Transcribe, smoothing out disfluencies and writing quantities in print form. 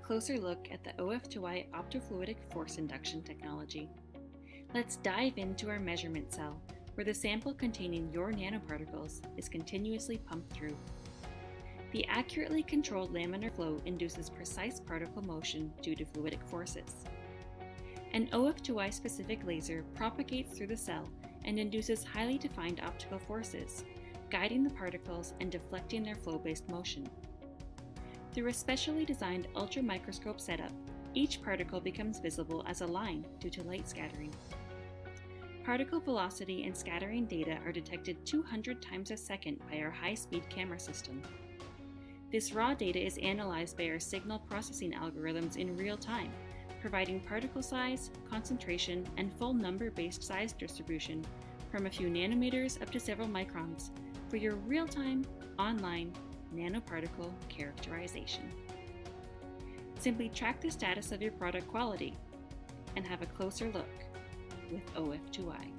closer look at the OF2i OptoFluidic Force Induction technology. Let's dive into our measurement cell, where the sample containing your nanoparticles is continuously pumped through. The accurately controlled laminar flow induces precise particle motion due to fluidic forces. An OF2i specific laser propagates through the cell and induces highly defined optical forces, guiding the particles and deflecting their flow-based motion. Through a specially designed ultramicroscope setup, each particle becomes visible as a line due to light scattering. Particle velocity and scattering data are detected 200 times a second by our high-speed camera system. This raw data is analyzed by our signal processing algorithms in real time, providing particle size, concentration, and full number-based size distribution from a few nanometers up to several microns for your real-time, online, nanoparticle characterization. Simply track the status of your product quality and have a closer look with OF2i.